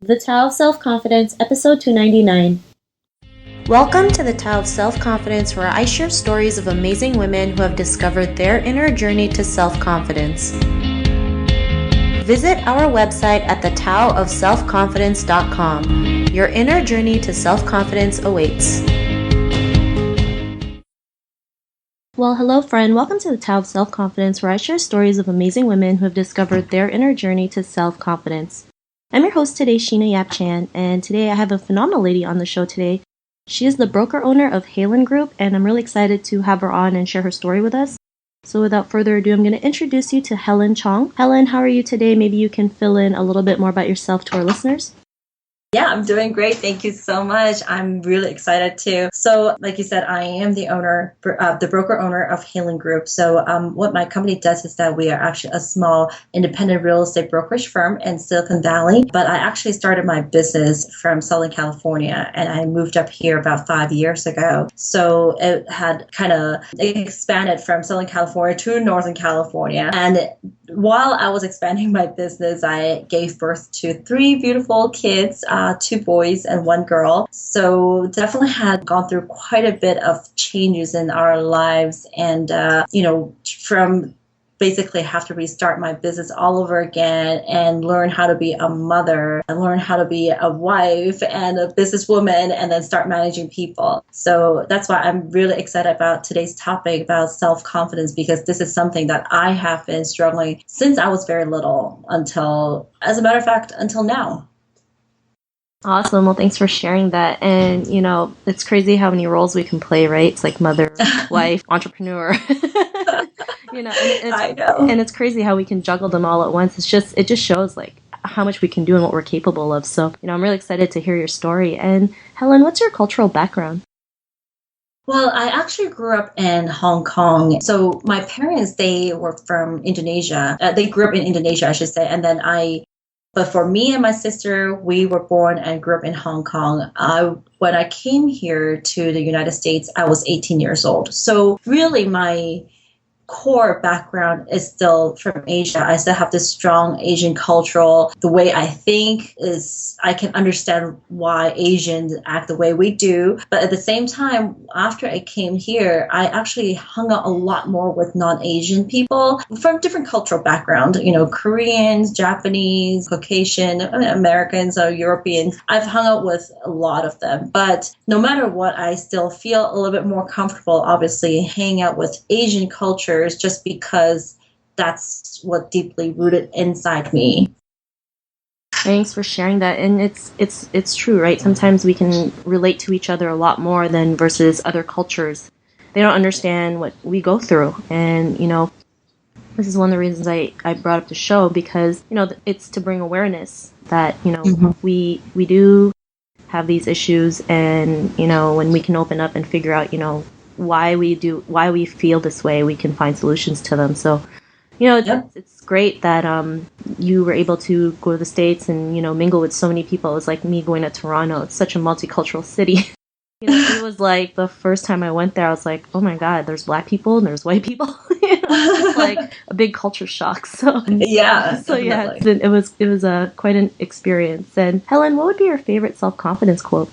The Tao of Self-Confidence, episode 299. Welcome to the Tao of Self-Confidence, where I share stories of amazing women who have discovered their inner journey to self-confidence. Visit our website at thetaoofselfconfidence.com. Your inner journey to self-confidence awaits. Well, hello friend. Welcome to the Tao of Self-Confidence, where I share stories of amazing women who have discovered their inner journey to self-confidence. I'm your host today, Sheena Yap Chan, and today I have a phenomenal lady on the show today. She is the broker owner of Haylen Group, and I'm really excited to have her on and share her story with us. So without further ado, I'm going to introduce you to Helen Chong. Helen, how are you today? Maybe you can fill in a little bit more about yourself to our listeners. Yeah, I'm doing great. Thank you so much. I'm really excited too. So, like you said, I am the broker owner of Haylen Group. So, what my company does is that we are actually a small independent real estate brokerage firm in Silicon Valley. But I actually started my business from Southern California, and I moved up here about 5 years ago. So it had kind of expanded from Southern California to Northern California. And while I was expanding my business, I gave birth to 3 beautiful kids, 2 boys and 1 girl. So definitely had gone through quite a bit of changes in our lives, and from basically have to restart my business all over again and learn how to be a mother and learn how to be a wife and a businesswoman and then start managing people. So that's why I'm really excited about today's topic about self-confidence, because this is something that I have been struggling since I was very little until, as a matter of fact, until now. Awesome. Well, thanks for sharing that. And, it's crazy how many roles we can play, right? It's like mother, wife, entrepreneur. I know. And it's crazy how we can juggle them all at once. It just shows like how much we can do and what we're capable of. So, I'm really excited to hear your story. And Helen, what's your cultural background? Well, I actually grew up in Hong Kong. So my parents, they were from Indonesia. They grew up in Indonesia, I should say. And then but for me and my sister, we were born and grew up in Hong Kong. When I came here to the United States, I was 18 years old. So really my core background is still from Asia. I still have this strong Asian cultural. The way I think is I can understand why Asians act the way we do. But at the same time, after I came here, I actually hung out a lot more with non-Asian people from different cultural background, Koreans, Japanese, Caucasian, Americans, or Europeans. I've hung out with a lot of them. But no matter what, I still feel a little bit more comfortable, obviously, hanging out with Asian culture, just because that's what deeply rooted inside me. Thanks for sharing that. And it's true, right? Sometimes we can relate to each other a lot more than versus other cultures. They don't understand what we go through. And, this is one of the reasons I brought up the show, because, it's to bring awareness that, we do have these issues, and, when we can open up and figure out, why we feel this way, we can find solutions to them. So, it's great that you were able to go to the States and, mingle with so many people. It was like me going to Toronto. It's such a multicultural city. It was like the first time I went there, I was like, oh my God, there's Black people and there's white people. It's like a big culture shock. So yeah, it was quite an experience. And Helen, what would be your favorite self-confidence quote?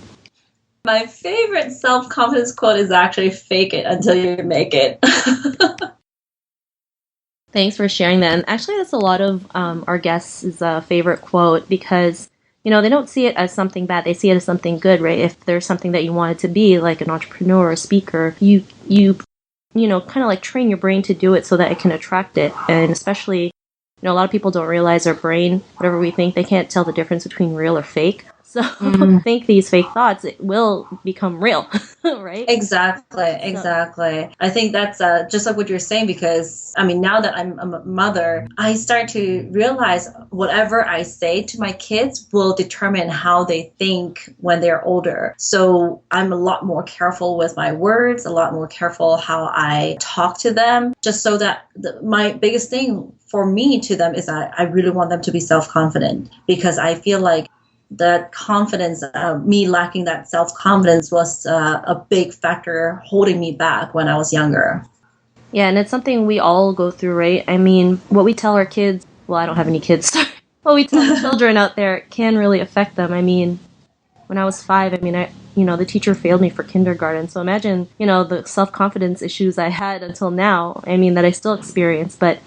My favorite self-confidence quote is actually "fake it until you make it." Thanks for sharing that. And actually, that's a lot of our guests' favorite quote, because, they don't see it as something bad. They see it as something good, right? If there's something that you wanted to be, like an entrepreneur or a speaker, you kind of like train your brain to do it so that it can attract it. And especially, a lot of people don't realize our brain, whatever we think, they can't tell the difference between real or fake. So think these fake thoughts, it will become real, right? Exactly. I think that's just like what you're saying, because, now that I'm a mother, I start to realize whatever I say to my kids will determine how they think when they're older. So I'm a lot more careful with my words, a lot more careful how I talk to them, just so that my biggest thing for me to them is that I really want them to be self-confident, because I feel like that confidence, me lacking that self-confidence was a big factor holding me back when I was younger. Yeah, and it's something we all go through, right? What we tell our kids, well, I don't have any kids, what we tell the children out there can really affect them. I mean, when I was 5, I mean, the teacher failed me for kindergarten. So imagine, the self-confidence issues I had until now. I mean, that I still experience. But,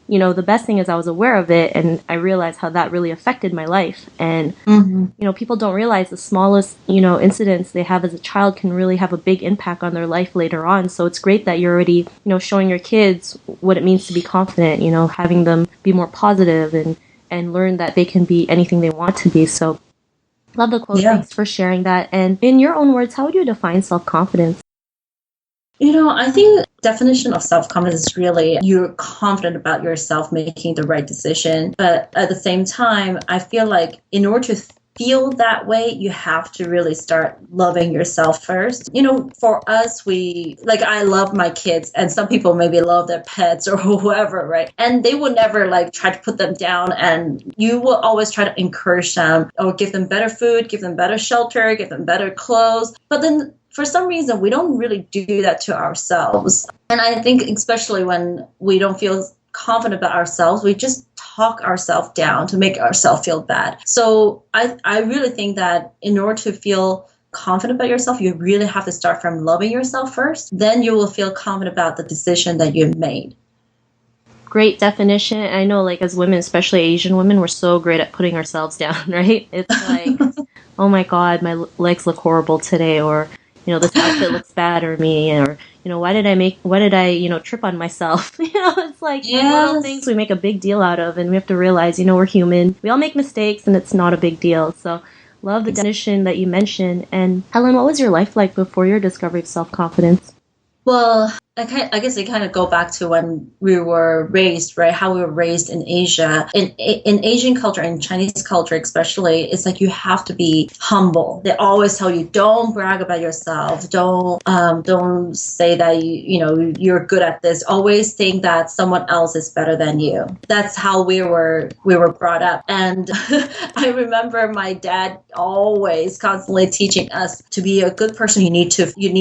the best thing is I was aware of it and I realized how that really affected my life. And, people don't realize the smallest, incidents they have as a child can really have a big impact on their life later on. So it's great that you're already, showing your kids what it means to be confident, having them be more positive and learn that they can be anything they want to be. So love the quote. Yeah. Thanks for sharing that. And in your own words, how would you define self-confidence? I think definition of self-confidence is really you're confident about yourself making the right decision. But at the same time, I feel like in order to feel that way, you have to really start loving yourself first. For us, I love my kids, and some people maybe love their pets or whoever, right? And they will never try to put them down, and you will always try to encourage them or give them better food, give them better shelter, give them better clothes. But then for some reason, we don't really do that to ourselves. And I think especially when we don't feel confident about ourselves, we just talk ourselves down to make ourselves feel bad. So I really think that in order to feel confident about yourself, you really have to start from loving yourself first. Then you will feel confident about the decision that you've made. Great definition. I know, as women, especially Asian women, we're so great at putting ourselves down, right? It's like, oh my God, my legs look horrible today, or this outfit looks bad on me, or why did I trip on myself? It's like little things we make a big deal out of, and we have to realize, we're human. We all make mistakes, and it's not a big deal. So love the definition that you mentioned. And Helen, what was your life like before your discovery of self-confidence? Well, I guess they kind of go back to when we were raised, right? How we were raised in Asia. In Asian culture, in Chinese culture especially, it's like you have to be humble. They always tell you, don't brag about yourself. Don't say that you're good at this. Always think that someone else is better than you. That's how we were brought up. And I remember my dad always constantly teaching us to be a good person. You need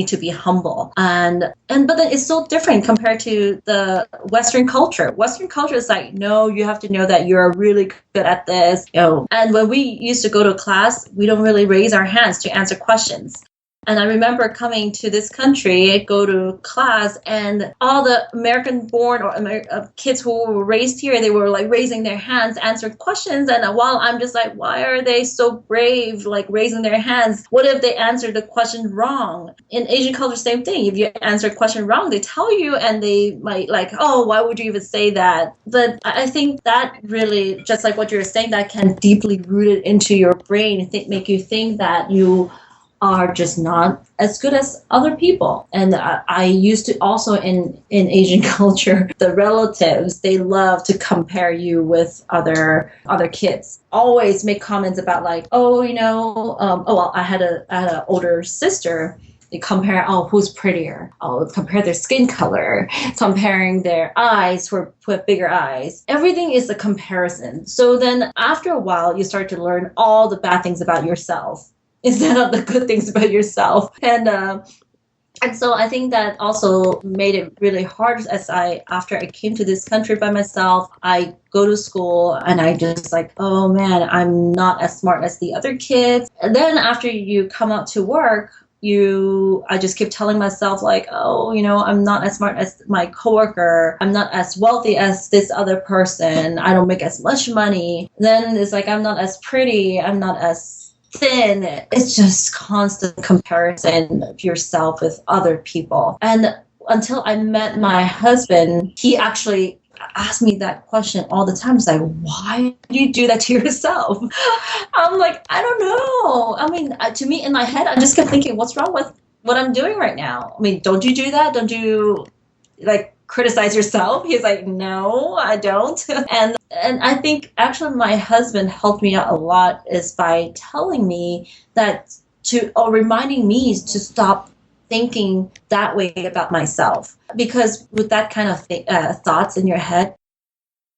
to be humble. But then it's so different compared to the Western culture. Western culture is like, no, you have to know that you're really good at this. And when we used to go to class, we don't really raise our hands to answer questions. And I remember coming to this country, go to class, and all the American-born or kids who were raised here, they were raising their hands, answering questions. And while I'm just like, why are they so brave, raising their hands? What if they answer the question wrong? In Asian culture, same thing. If you answer a question wrong, they tell you, and they might oh, why would you even say that? But I think that really, just like what you're saying, that can deeply root it into your brain, make you think that you are just not as good as other people. And I used to also in Asian culture, the relatives, they love to compare you with other kids. Always make comments about I had an older sister. They compare, who's prettier? Compare their skin color, comparing their eyes who have bigger eyes. Everything is a comparison. So then after a while, you start to learn all the bad things about yourself instead of the good things about yourself. And so I think that also made it really hard after I came to this country by myself, I go to school and I just oh man, I'm not as smart as the other kids. And then after you come out to work, I just keep telling myself I'm not as smart as my coworker. I'm not as wealthy as this other person. I don't make as much money. Then it's I'm not as pretty. I'm not as thin. It's just constant comparison of yourself with other people. And until I met my husband, he actually asked me that question all the time. He's like, why do you do that to yourself? I'm like, I don't know. I mean, to me, in my head, I just kept thinking, what's wrong with what I'm doing right now? I mean, don't you do that? Don't you criticize yourself? He's like, no, I don't. And I think actually my husband helped me out a lot is by telling me or reminding me to stop thinking that way about myself. Because with that kind of thoughts in your head,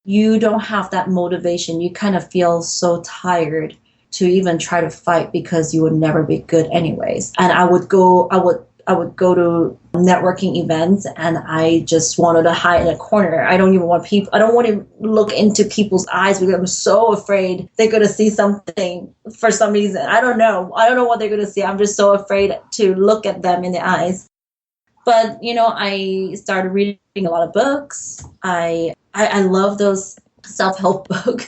you don't have that motivation. You kind of feel so tired to even try to fight because you would never be good anyways. And I would I would go to networking events and I just wanted to hide in a corner. I don't even want people, I don't want to look into people's eyes because I'm so afraid they're going to see something for some reason. I don't know. I don't know what they're going to see. I'm just so afraid to look at them in the eyes. But, I started reading a lot of books. I love those self-help book.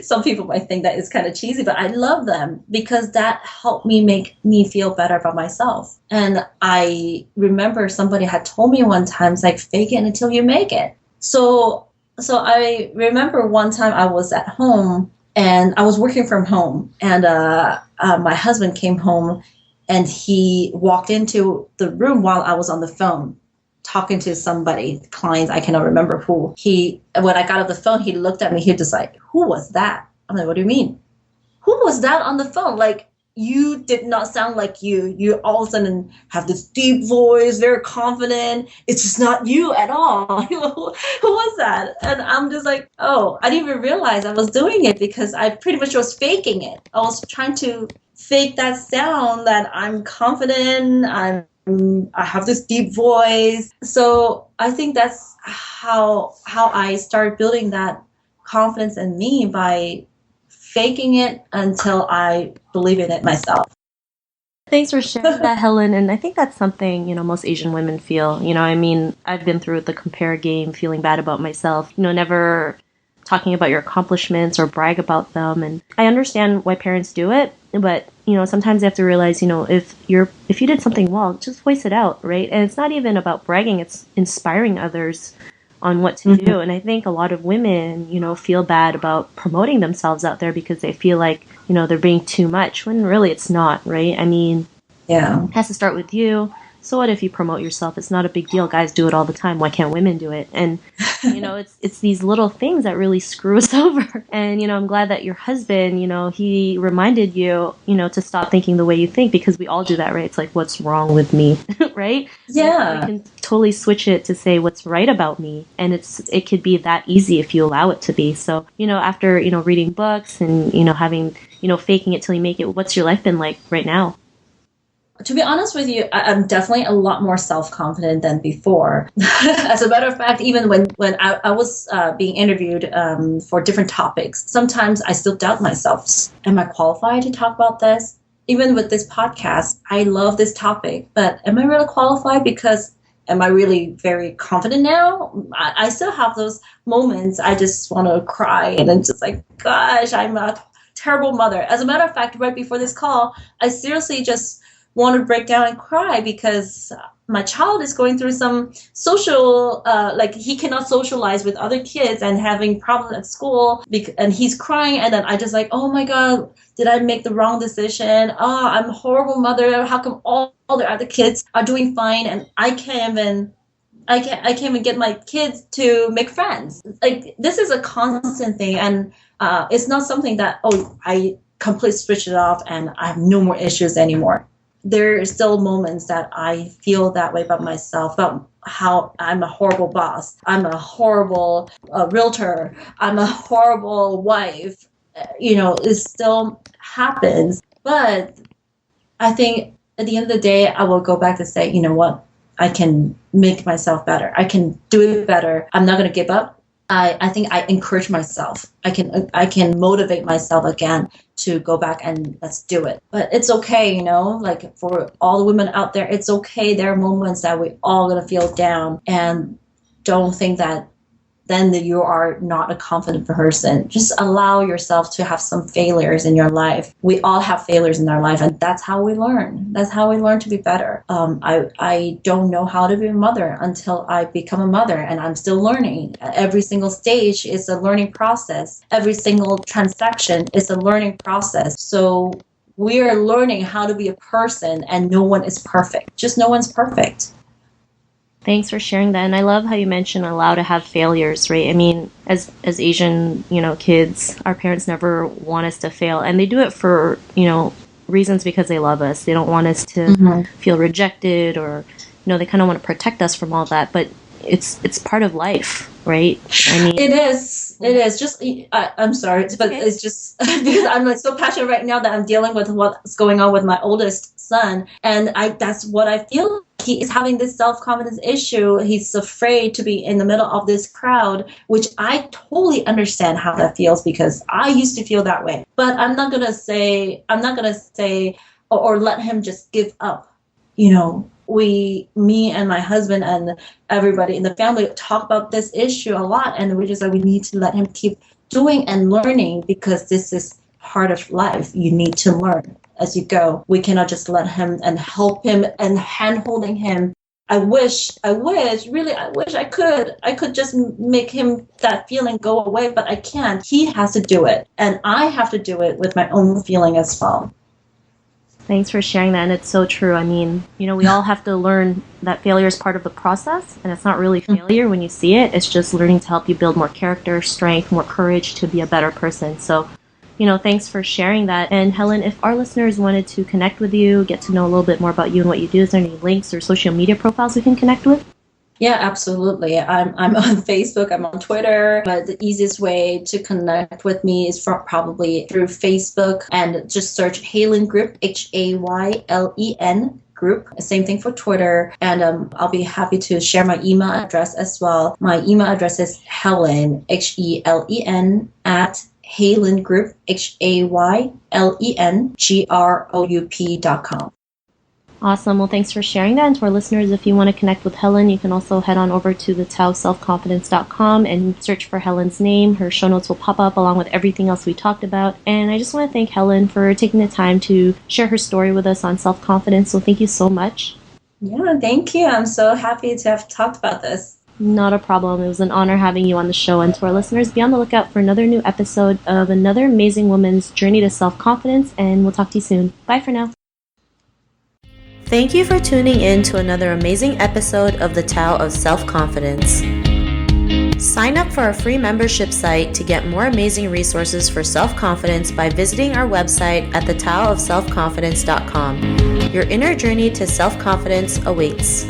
Some people might think that is kind of cheesy, but I love them because that helped me make me feel better about myself. And I remember somebody had told me one time, it's like, fake it until you make it. So I remember one time I was at home and I was working from home, and my husband came home and he walked into the room while I was on the phone talking to somebody, clients, I cannot remember who. When I got off the phone, he looked at me, he was just like, who was that? I'm like, what do you mean? Who was that on the phone? Like, you did not sound like you. You all of a sudden have this deep voice, very confident. It's just not you at all. Who was that? And I'm just like, oh, I didn't even realize I was doing it because I pretty much was faking it. I was trying to fake that sound that I'm confident, I have this deep voice. So I think that's how I started building that confidence in me, by faking it until I believe in it myself. Thanks for sharing that, Helen. And I think that's something, most Asian women feel. I've been through the compare game, feeling bad about myself, never talking about your accomplishments or brag about them. And I understand why parents do it, but sometimes you have to realize, if you did something well, just voice it out, right? And it's not even about bragging, it's inspiring others on what to do. And I think a lot of women, feel bad about promoting themselves out there because they feel like, they're being too much, when really it's not, right? Yeah, it has to start with you. So what if you promote yourself? It's not a big deal. Guys do it all the time. Why can't women do it? And, it's these little things that really screw us over. And, I'm glad that your husband, he reminded you, to stop thinking the way you think, because we all do that, right? It's like, what's wrong with me, right? Yeah. We can totally switch it to say what's right about me. And it could be that easy if you allow it to be. So, after, reading books and, having, faking it till you make it, what's your life been like right now? To be honest with you, I'm definitely a lot more self-confident than before. As a matter of fact, even when I was being interviewed for different topics, sometimes I still doubt myself. Am I qualified to talk about this? Even with this podcast, I love this topic, but am I really qualified? Because am I really very confident now? I still have those moments. I just want to cry and then just like, gosh, I'm a terrible mother. As a matter of fact, right before this call, I seriously just want to break down and cry because my child is going through some social, like he cannot socialize with other kids and having problems at school, and he's crying. And then I just like, oh my God, did I make the wrong decision? Oh, I'm a horrible mother. How come all the other kids are doing fine and I can't even get my kids to make friends? Like, this is a constant thing, and it's not something that, oh, I completely switched it off and I have no more issues anymore. There are still moments that I feel that way about myself, about how I'm a horrible boss, I'm a horrible realtor, I'm a horrible wife. It still happens. But I think at the end of the day, I will go back to say, you know what? I can make myself better. I can do it better. I'm not going to give up. I think I encourage myself. I can motivate myself again to go back and let's do it. But it's okay, like for all the women out there, it's okay. There are moments that we all gonna feel down, and don't think that then that you are not a confident person. Just allow yourself to have some failures in your life. We all have failures in our life, and that's how we learn. That's how we learn to be better. I don't know how to be a mother until I become a mother, and I'm still learning. Every single stage is a learning process. Every single transaction is a learning process. So we are learning how to be a person, and no one is perfect. Just no one's perfect. Thanks for sharing that. And I love how you mentioned allow to have failures, right? As Asian, kids, our parents never want us to fail. And they do it for, reasons because they love us. They don't want us to feel rejected, or, they kind of want to protect us from all that. But it's part of life, right? It is. It is just, I'm sorry, but okay. it's just because I'm like so passionate right now that I'm dealing with what's going on with my oldest son. And that's what I feel. He is having this self-confidence issue. He's afraid to be in the middle of this crowd, which I totally understand how that feels because I used to feel that way. But I'm not gonna say, or let him just give up. Me and my husband and everybody in the family talk about this issue a lot, and we just like we need to let him keep doing and learning because this is part of life. You need to learn as you go. We cannot just let him and help him and hand holding him. I wish I could just make him that feeling go away, but I can't. He has to do it, and I have to do it with my own feeling as well. Thanks for sharing that, and it's so true. I mean, we all have to learn that failure is part of the process, and it's not really failure when you see it. It's just learning to help you build more character, strength, more courage to be a better person. So, thanks for sharing that. And Helen, if our listeners wanted to connect with you, get to know a little bit more about you and what you do, is there any links or social media profiles we can connect with? Yeah, absolutely. I'm on Facebook, I'm on Twitter, but the easiest way to connect with me is probably through Facebook and just search Haylen Group, Haylen Group. Same thing for Twitter. And I'll be happy to share my email address as well. My email address is Helen, Helen, at Haylen Group, HaylenGroup.com. Awesome. Well, thanks for sharing that. And to our listeners, if you want to connect with Helen, you can also head on over to the taoselfconfidence.com and search for Helen's name. Her show notes will pop up along with everything else we talked about. And I just want to thank Helen for taking the time to share her story with us on self-confidence. So thank you so much. Yeah, thank you. I'm so happy to have talked about this. Not a problem. It was an honor having you on the show. And to our listeners, be on the lookout for another new episode of another amazing woman's journey to self-confidence. And we'll talk to you soon. Bye for now. Thank you for tuning in to another amazing episode of the Tao of Self-Confidence. Sign up for our free membership site to get more amazing resources for self-confidence by visiting our website at thetaoofselfconfidence.com. Your inner journey to self-confidence awaits.